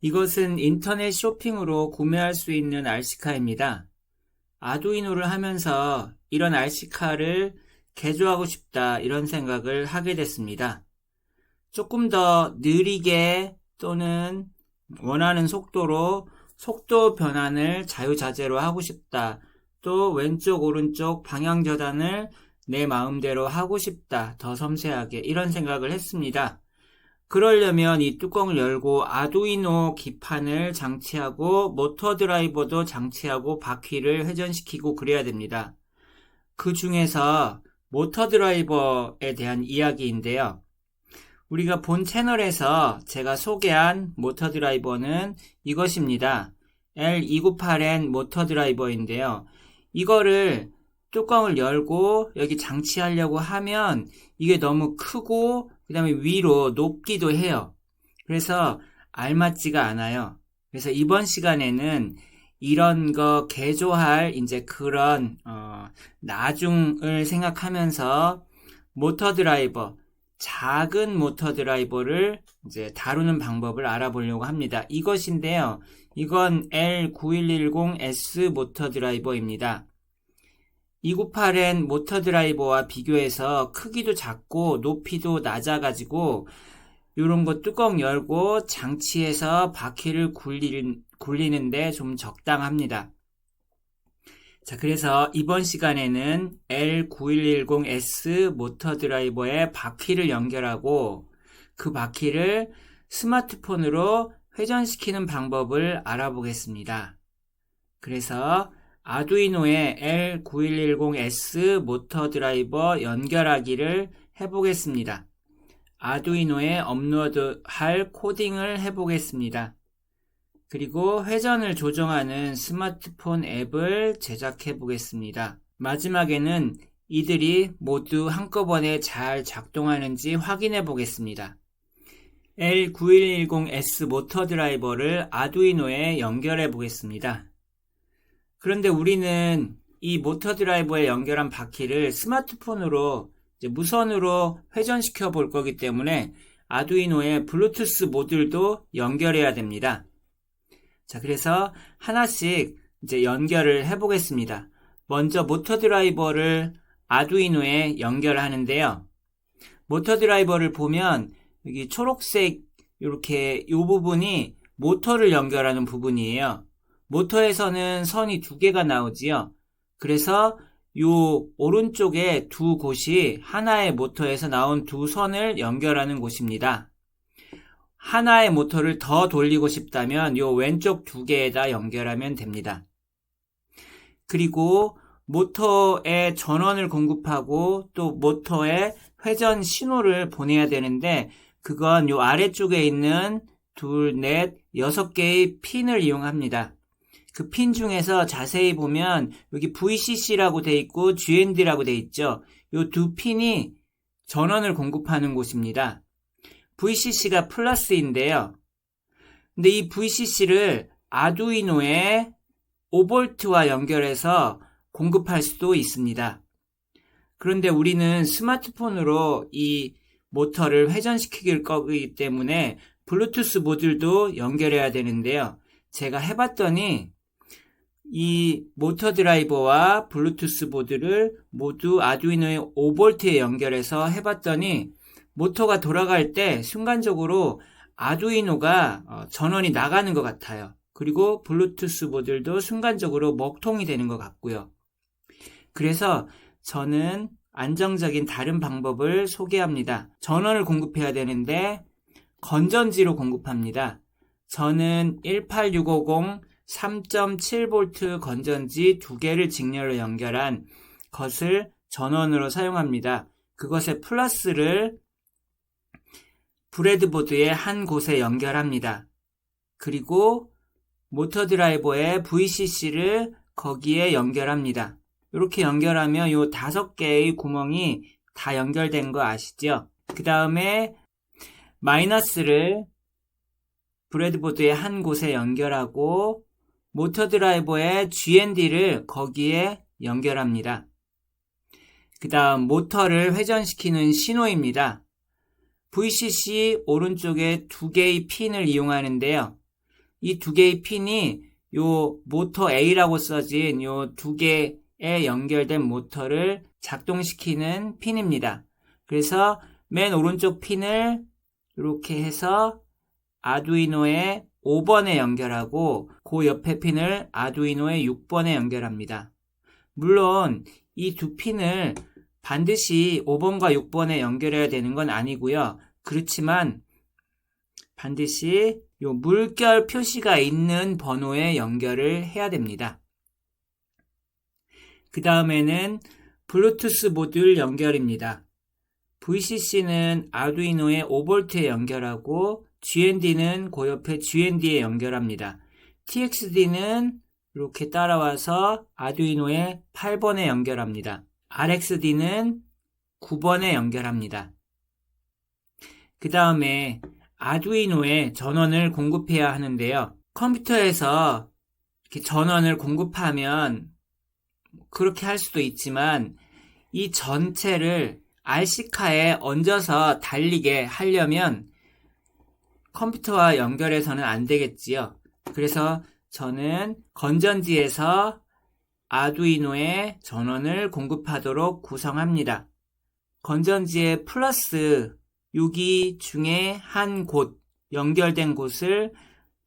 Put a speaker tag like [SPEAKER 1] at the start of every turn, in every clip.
[SPEAKER 1] 이것은 인터넷 쇼핑으로 구매할 수 있는 RC카입니다. 아두이노를 하면서 이런 RC카를 개조하고 싶다 이런 생각을 하게 됐습니다. 조금 더 느리게 또는 원하는 속도로 속도 변환을 자유자재로 하고 싶다. 또 왼쪽 오른쪽 방향 저단을 내 마음대로 하고 싶다. 더 섬세하게 이런 생각을 했습니다. 그러려면 이 뚜껑을 열고 아두이노 기판을 장치하고 모터 드라이버도 장치하고 바퀴를 회전시키고 그래야 됩니다. 그 중에서 모터 드라이버에 대한 이야기인데요. 우리가 본 채널에서 제가 소개한 모터 드라이버는 이것입니다. L298N 모터 드라이버인데요. 이거를 뚜껑을 열고 여기 장치하려고 하면 이게 너무 크고 그 다음에 위로 높기도 해요. 그래서 알맞지가 않아요. 그래서 이번 시간에는 이런 거 개조할 이제 그런 나중을 생각하면서 모터 드라이버, 작은 모터 드라이버를 이제 다루는 방법을 알아보려고 합니다. 이것인데요. 이건 L9110S 모터 드라이버입니다. 298N 모터 드라이버와 비교해서 크기도 작고 높이도 낮아가지고 이런 거 뚜껑 열고 장치해서 바퀴를 굴리는데 좀 적당합니다. 자, 그래서 이번 시간에는 L9110S 모터 드라이버에 바퀴를 연결하고 그 바퀴를 스마트폰으로 회전시키는 방법을 알아보겠습니다. 그래서 아두이노에 L9110S 모터 드라이버 연결하기를 해보겠습니다. 아두이노에 업로드할 코딩을 해보겠습니다. 그리고 회전을 조정하는 스마트폰 앱을 제작해 보겠습니다. 마지막에는 이들이 모두 한꺼번에 잘 작동하는지 확인해 보겠습니다. L9110S 모터 드라이버를 아두이노에 연결해 보겠습니다. 그런데 우리는 이 모터 드라이버에 연결한 바퀴를 스마트폰으로 무선으로 회전시켜 볼 거기 때문에 아두이노에 블루투스 모듈도 연결해야 됩니다. 자, 그래서 하나씩 이제 연결을 해보겠습니다. 먼저 모터 드라이버를 아두이노에 연결하는데요. 모터 드라이버를 보면 여기 초록색 이렇게 이 부분이 모터를 연결하는 부분이에요. 모터에서는 선이 두 개가 나오지요. 그래서 이 오른쪽에 두 곳이 하나의 모터에서 나온 두 선을 연결하는 곳입니다. 하나의 모터를 더 돌리고 싶다면 이 왼쪽 두 개에다 연결하면 됩니다. 그리고 모터에 전원을 공급하고 또 모터에 회전 신호를 보내야 되는데 그건 이 아래쪽에 있는 둘, 넷, 6개의 핀을 이용합니다. 그 핀 중에서 자세히 보면 여기 VCC라고 돼 있고 GND라고 돼 있죠. 이 두 핀이 전원을 공급하는 곳입니다. VCC가 플러스인데요. 근데 이 VCC를 아두이노에 5V와 연결해서 공급할 수도 있습니다. 그런데 우리는 스마트폰으로 이 모터를 회전시킬 거기 때문에 블루투스 모듈도 연결해야 되는데요. 제가 해봤더니 이 모터 드라이버와 블루투스 모듈을 모두 아두이노에 5V에 연결해서 해봤더니 모터가 돌아갈 때 순간적으로 아두이노가 전원이 나가는 것 같아요. 그리고 블루투스 모듈도 순간적으로 먹통이 되는 것 같고요. 그래서 저는 안정적인 다른 방법을 소개합니다. 전원을 공급해야 되는데 건전지로 공급합니다. 저는 18650 3.7V 건전지 두 개를 직렬로 연결한 것을 전원으로 사용합니다. 그것의 플러스를 브레드보드의 한 곳에 연결합니다. 그리고 모터 드라이버의 VCC를 거기에 연결합니다. 이렇게 연결하면 이 5개의 구멍이 다 연결된 거 아시죠? 그 다음에 마이너스를 브레드보드의 한 곳에 연결하고 모터 드라이버의 GND를 거기에 연결합니다. 그 다음 모터를 회전시키는 신호입니다. VCC 오른쪽에 2개의 핀을 이용하는데요. 이 두 개의 핀이 요 모터 A라고 써진 요 두 개에 연결된 모터를 작동시키는 핀입니다. 그래서 맨 오른쪽 핀을 이렇게 해서 아두이노의 5번에 연결하고 그 옆에 핀을 아두이노의 6번에 연결합니다. 물론 이 두 핀을 반드시 5번과 6번에 연결해야 되는 건 아니고요. 그렇지만 반드시 요 물결 표시가 있는 번호에 연결을 해야 됩니다. 그 다음에는 블루투스 모듈 연결입니다. VCC는 아두이노의 5V에 연결하고 GND는 그 옆에 GND에 연결합니다. TXD는 이렇게 따라와서 아두이노의 8번에 연결합니다. RXD는 9번에 연결합니다. 그 다음에 아두이노에 전원을 공급해야 하는데요. 컴퓨터에서 이렇게 전원을 공급하면 그렇게 할 수도 있지만 이 전체를 RC카에 얹어서 달리게 하려면 컴퓨터와 연결해서는 안 되겠지요. 그래서 저는 건전지에서 아두이노에 전원을 공급하도록 구성합니다. 건전지의 플러스 6기 중에 한 곳, 연결된 곳을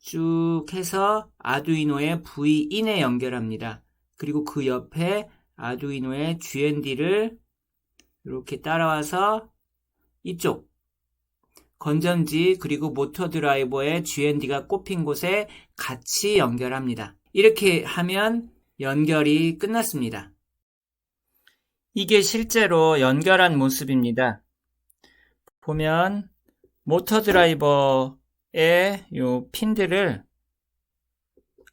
[SPEAKER 1] 쭉 해서 아두이노의 V-in에 연결합니다. 그리고 그 옆에 아두이노의 GND를 이렇게 따라와서 이쪽 건전지 그리고 모터 드라이버의 GND가 꼽힌 곳에 같이 연결합니다. 이렇게 하면 연결이 끝났습니다. 이게 실제로 연결한 모습입니다. 보면 모터 드라이버의 요 핀들을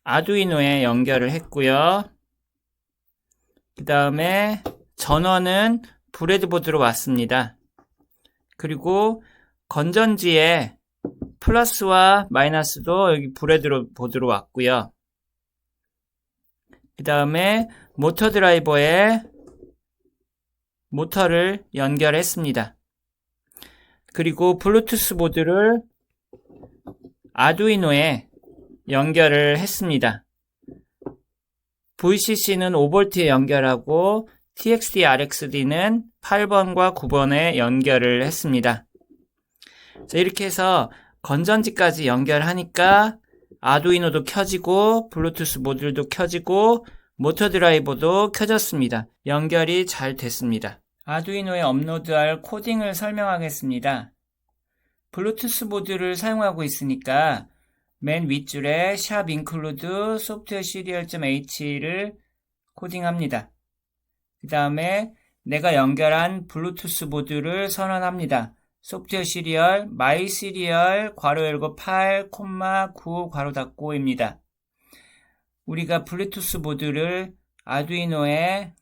[SPEAKER 1] 아두이노에 연결을 했고요. 그 다음에 전원은 브레드보드로 왔습니다. 그리고 건전지에 플러스와 마이너스도 여기 브레드보드로 왔고요. 그 다음에 모터 드라이버에 모터를 연결했습니다. 그리고 블루투스 모듈을 아두이노에 연결을 했습니다. VCC는 5V에 연결하고 TXD, RXD는 8번과 9번에 연결을 했습니다. 자, 이렇게 해서 건전지까지 연결하니까 아두이노도 켜지고 블루투스 모듈도 켜지고 모터 드라이버도 켜졌습니다. 연결이 잘 됐습니다. 아두이노에 업로드할 코딩을 설명하겠습니다. 블루투스 모듈을 사용하고 있으니까 맨 윗줄에 샵 include software serial.h를 코딩합니다. 그 다음에 내가 연결한 블루투스 모듈을 선언합니다. 소프트웨어 시리얼 my serial 괄호 열고 8, 9 괄호 닫고입니다. 우리가 블루투스 모듈을 아두이노에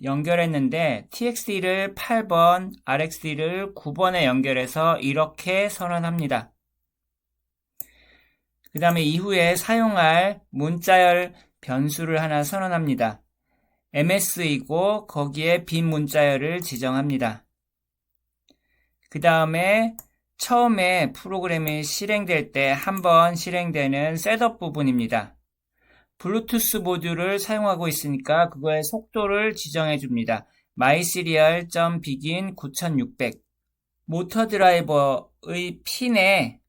[SPEAKER 1] 연결했는데 TXD를 8번, RXD를 9번에 연결해서 이렇게 선언합니다. 그 다음에 이후에 사용할 문자열 변수를 하나 선언합니다. MS이고 거기에 빈 문자열을 지정합니다. 그 다음에 처음에 프로그램이 실행될 때 한번 실행되는 셋업 부분입니다. 블루투스 모듈을 사용하고 있으니까 그거의 속도를 지정해 줍니다. myserial.begin 9600 모터 드라이버의 핀에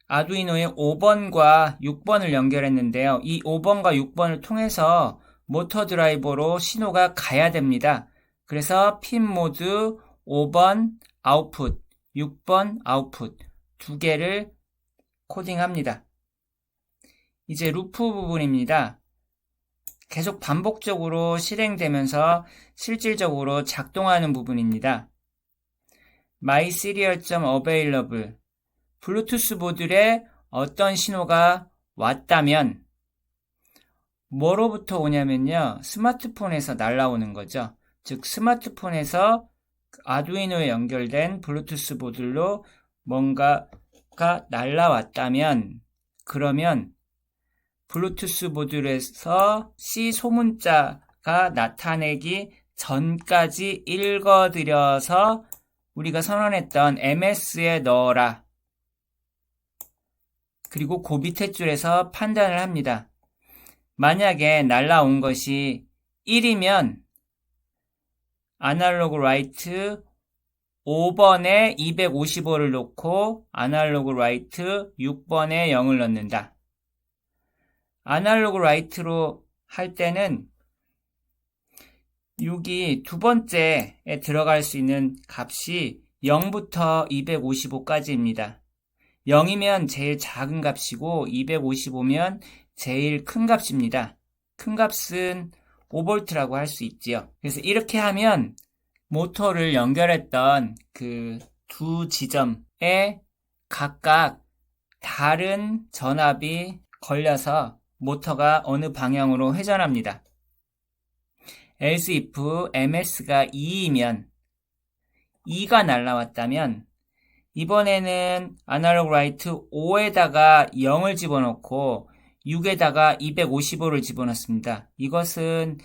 [SPEAKER 1] 아두이노의 5번과 6번을 연결했는데요. 이 5번과 6번을 통해서 모터 드라이버로 신호가 가야 됩니다. 그래서 핀 모드 5번 아웃풋, 6번 아웃풋 두 개를 코딩합니다. 이제 루프 부분입니다. 계속 반복적으로 실행되면서 실질적으로 작동하는 부분입니다. myserial.available 블루투스 모듈에 어떤 신호가 왔다면 뭐로부터 오냐면요. 스마트폰에서 날라오는 거죠. 즉 스마트폰에서 아두이노에 연결된 블루투스 모듈로 뭔가가 날라왔다면 그러면 블루투스 모듈에서 C 소문자가 나타내기 전까지 읽어드려서 우리가 선언했던 MS에 넣어라. 그리고 그 밑에 줄에서 판단을 합니다. 만약에 날라온 것이 1이면 아날로그 라이트 5번에 255를 놓고 아날로그 라이트 6번에 0을 넣는다. 아날로그 라이트로 할 때는 6이 두 번째에 들어갈 수 있는 값이 0부터 255까지입니다. 0이면 제일 작은 값이고 255면 제일 큰 값입니다. 큰 값은 5V라고 할 수 있지요. 그래서 이렇게 하면 모터를 연결했던 그 두 지점에 각각 다른 전압이 걸려서 모터가 어느 방향으로 회전합니다. else if ms가 2이면 2가 날라왔다면 이번에는 아날로그 라이트 5에다가 0을 집어넣고 6에다가 255를 집어넣습니다. 이것은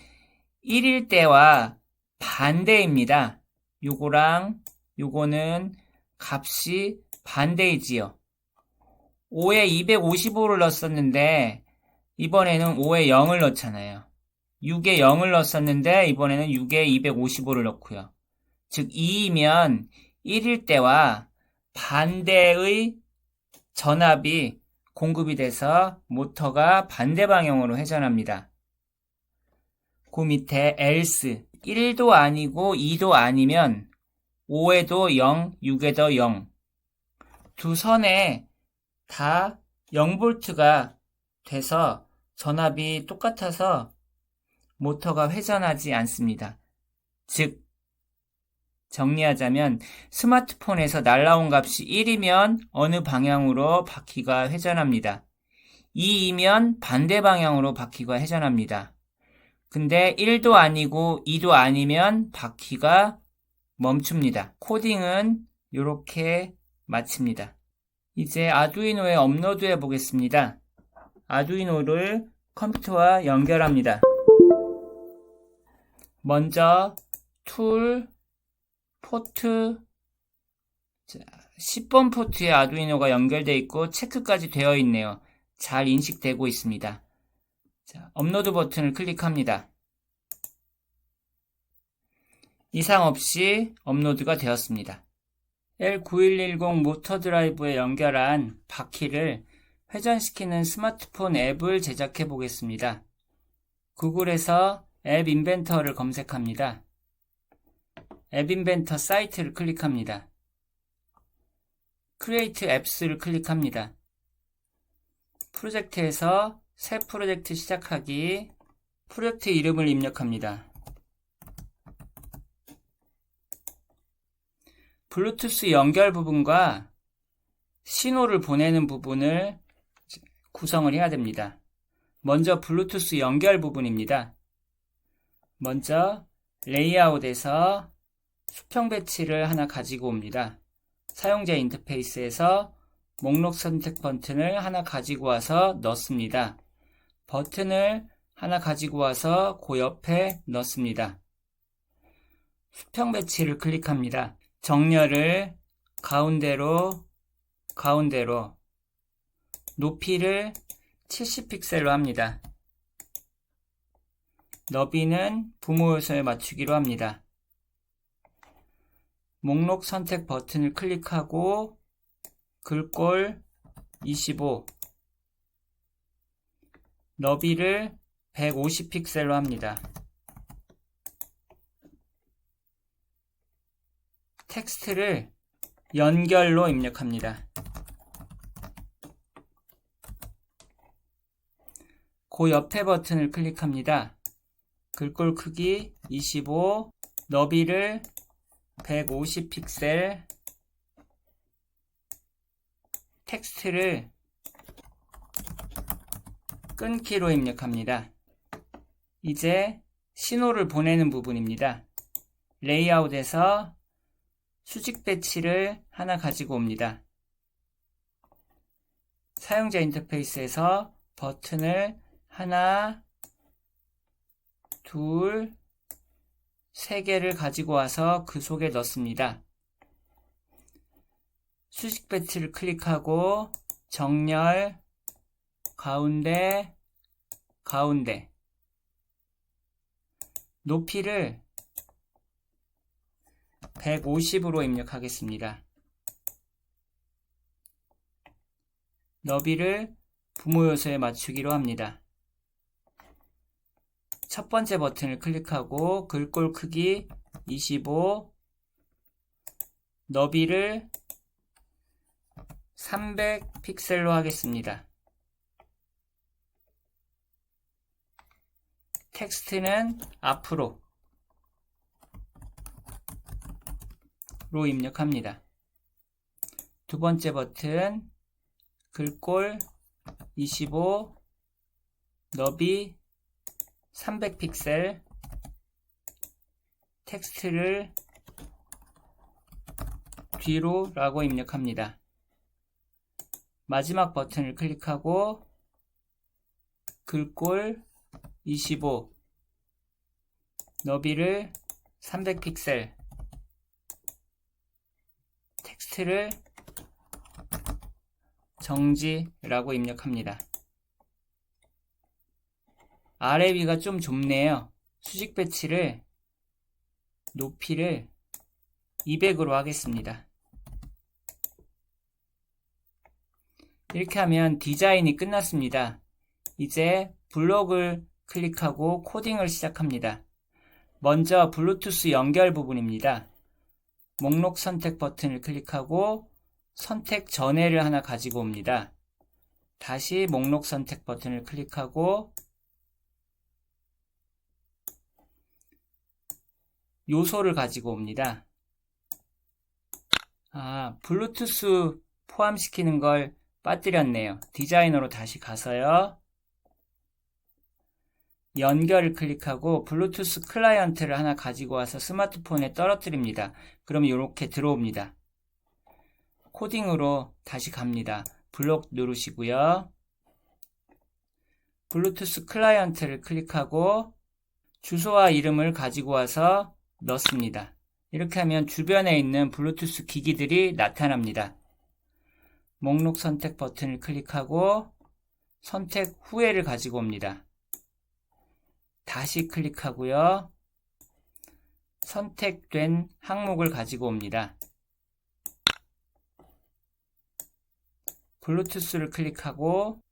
[SPEAKER 1] 1일 때와 반대입니다. 요거랑 요거는 값이 반대이지요. 5에 255를 넣었었는데 이번에는 5에 0을 넣잖아요. 6에 0을 넣었었는데 이번에는 6에 255를 넣고요. 즉 2이면 1일 때와 반대의 전압이 공급이 돼서 모터가 반대 방향으로 회전합니다. 그 밑에 else 1도 아니고 2도 아니면 5에도 0, 6에도 0 두 선에 다 0V가 돼서 전압이 똑같아서 모터가 회전하지 않습니다. 즉 정리하자면 스마트폰에서 날라온 값이 1이면 어느 방향으로 바퀴가 회전합니다. 2이면 반대 방향으로 바퀴가 회전합니다. 근데 1도 아니고 2도 아니면 바퀴가 멈춥니다. 코딩은 이렇게 마칩니다. 이제 아두이노에 업로드해 보겠습니다. 아두이노를 컴퓨터와 연결합니다. 먼저 툴, 포트, 10번 포트에 아두이노가 연결되어 있고 체크까지 되어 있네요. 잘 인식되고 있습니다. 자, 업로드 버튼을 클릭합니다. 이상 없이 업로드가 되었습니다. L9110 모터 드라이브에 연결한 바퀴를 회전시키는 스마트폰 앱을 제작해 보겠습니다. 구글에서 앱 인벤터를 검색합니다. 앱 인벤터 사이트를 클릭합니다. 크리에이트 앱스를 클릭합니다. 프로젝트에서 새 프로젝트 시작하기, 프로젝트 이름을 입력합니다. 블루투스 연결 부분과 신호를 보내는 부분을 구성을 해야 됩니다. 먼저 블루투스 연결 부분입니다. 먼저 레이아웃에서 수평 배치를 하나 가지고 옵니다. 사용자 인터페이스에서 목록 선택 버튼을 하나 가지고 와서 넣습니다. 버튼을 하나 가지고 와서 그 옆에 넣습니다. 수평 배치를 클릭합니다. 정렬을 가운데로 높이를 70픽셀로 합니다. 너비는 부모 요소에 맞추기로 합니다. 목록 선택 버튼을 클릭하고 글꼴 25 너비를 150픽셀로 합니다. 텍스트를 연결로 입력합니다. 그 옆에 버튼을 클릭합니다. 글꼴 크기 25, 너비를 150픽셀, 텍스트를 끊기로 입력합니다. 이제 신호를 보내는 부분입니다. 레이아웃에서 수직 배치를 하나 가지고 옵니다. 사용자 인터페이스에서 버튼을 하나, 둘, 세 개를 가지고 와서 그 속에 넣습니다. 수직 배치를 클릭하고 정렬, 가운데, 가운데. 높이를 150으로 입력하겠습니다. 너비를 부모 요소에 맞추기로 합니다. 첫 번째 버튼을 클릭하고 글꼴 크기 25, 너비를 300픽셀로 하겠습니다. 텍스트는 앞으로 로 입력합니다. 두 번째 버튼 글꼴 25, 너비 300픽셀, 텍스트를 뒤로 라고 입력합니다. 마지막 버튼을 클릭하고 글꼴 25, 너비를 300픽셀, 텍스트를 정지라고 입력합니다. 아래 위가 좀 좁네요. 수직 배치를 높이를 200으로 하겠습니다. 이렇게 하면 디자인이 끝났습니다. 이제 블록을 클릭하고 코딩을 시작합니다. 먼저 블루투스 연결 부분입니다. 목록 선택 버튼을 클릭하고 선택 전해를 하나 가지고 옵니다. 다시 목록 선택 버튼을 클릭하고 요소를 가지고 옵니다. 블루투스 포함시키는 걸 빠뜨렸네요. 디자이너로 다시 가서요. 연결을 클릭하고 블루투스 클라이언트를 하나 가지고 와서 스마트폰에 떨어뜨립니다. 그럼 이렇게 들어옵니다. 코딩으로 다시 갑니다. 블록 누르시고요. 블루투스 클라이언트를 클릭하고 주소와 이름을 가지고 와서 넣습니다. 이렇게 하면 주변에 있는 블루투스 기기들이 나타납니다. 목록 선택 버튼을 클릭하고 선택 후에를 가지고 옵니다. 다시 클릭하고요. 선택된 항목을 가지고 옵니다. 블루투스를 클릭하고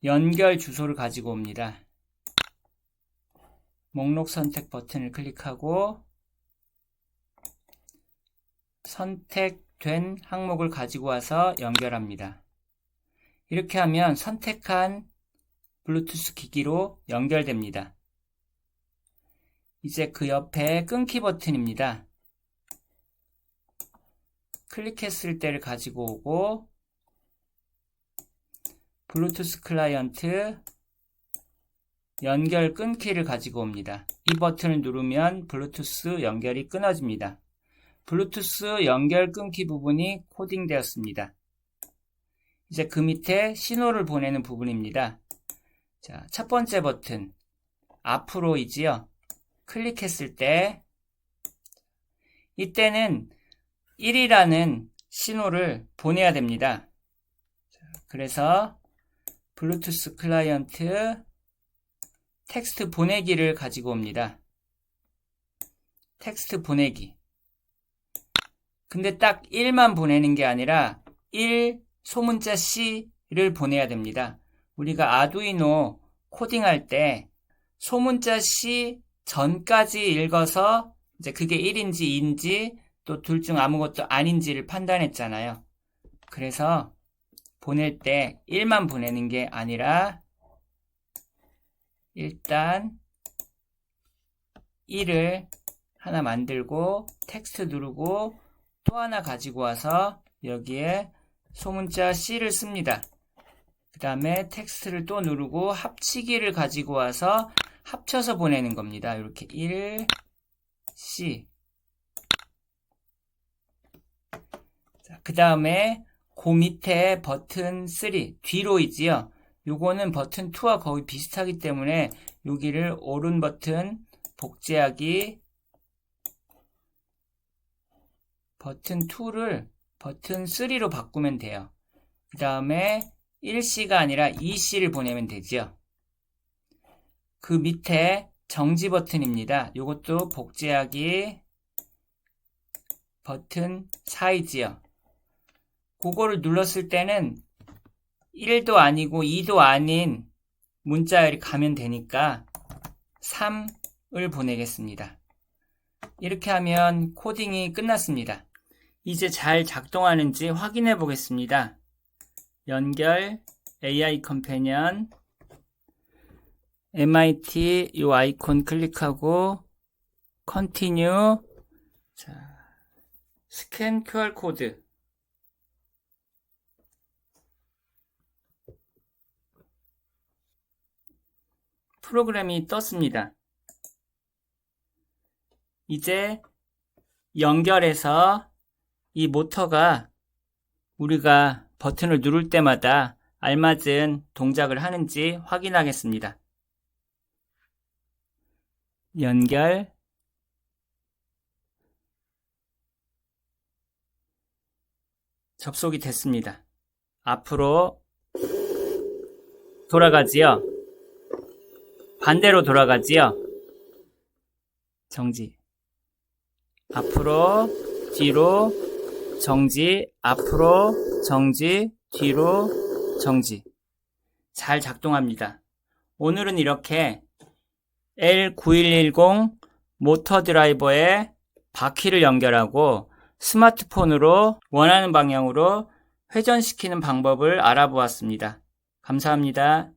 [SPEAKER 1] 연결 주소를 가지고 옵니다. 목록 선택 버튼을 클릭하고 선택된 항목을 가지고 와서 연결합니다. 이렇게 하면 선택한 블루투스 기기로 연결됩니다. 이제 그 옆에 끊기 버튼입니다. 클릭했을 때를 가지고 오고 블루투스 클라이언트 연결 끊기를 가지고 옵니다. 이 버튼을 누르면 블루투스 연결이 끊어집니다. 블루투스 연결 끊기 부분이 코딩되었습니다. 이제 그 밑에 신호를 보내는 부분입니다. 자, 첫 번째 버튼 앞으로이지요. 클릭했을 때 이때는 1이라는 신호를 보내야 됩니다. 그래서 블루투스 클라이언트 텍스트 보내기를 가지고 옵니다. 텍스트 보내기. 근데 딱 1만 보내는 게 아니라 1 소문자 C를 보내야 됩니다. 우리가 아두이노 코딩할 때 소문자 C 전까지 읽어서 이제 그게 1인지 2인지 또 둘 중 아무것도 아닌지를 판단했잖아요. 그래서 보낼 때 1만 보내는 게 아니라 일단 1을 하나 만들고 텍스트 누르고 또 하나 가지고 와서 여기에 소문자 C를 씁니다. 그 다음에 텍스트를 또 누르고 합치기를 가지고 와서 합쳐서 보내는 겁니다. 이렇게 1, C. 그 다음에 그 밑에 버튼 3, 뒤로이지요. 요거는 버튼 2와 거의 비슷하기 때문에 여기를 오른 버튼 복제하기 버튼 2를 버튼 3로 바꾸면 돼요. 그 다음에 1C가 아니라 2C를 보내면 되죠. 그 밑에 정지 버튼입니다. 이것도 복제하기 버튼 4이지요. 그거를 눌렀을 때는 1도 아니고 2도 아닌 문자열이 가면 되니까 3을 보내겠습니다. 이렇게 하면 코딩이 끝났습니다. 이제 잘 작동하는지 확인해 보겠습니다. 연결, AI 컴패니언, MIT 이 아이콘 클릭하고 컨티뉴, 자, 스캔 QR 코드, 프로그램이 떴습니다. 이제 연결해서 이 모터가 우리가 버튼을 누를 때마다 알맞은 동작을 하는지 확인하겠습니다. 연결, 접속이 됐습니다. 앞으로 돌아가지요. 반대로 돌아가지요. 정지. 앞으로, 뒤로, 정지, 앞으로, 정지, 뒤로, 정지. 잘 작동합니다. 오늘은 이렇게 L9110 모터 드라이버에 바퀴를 연결하고 스마트폰으로 원하는 방향으로 회전시키는 방법을 알아보았습니다. 감사합니다.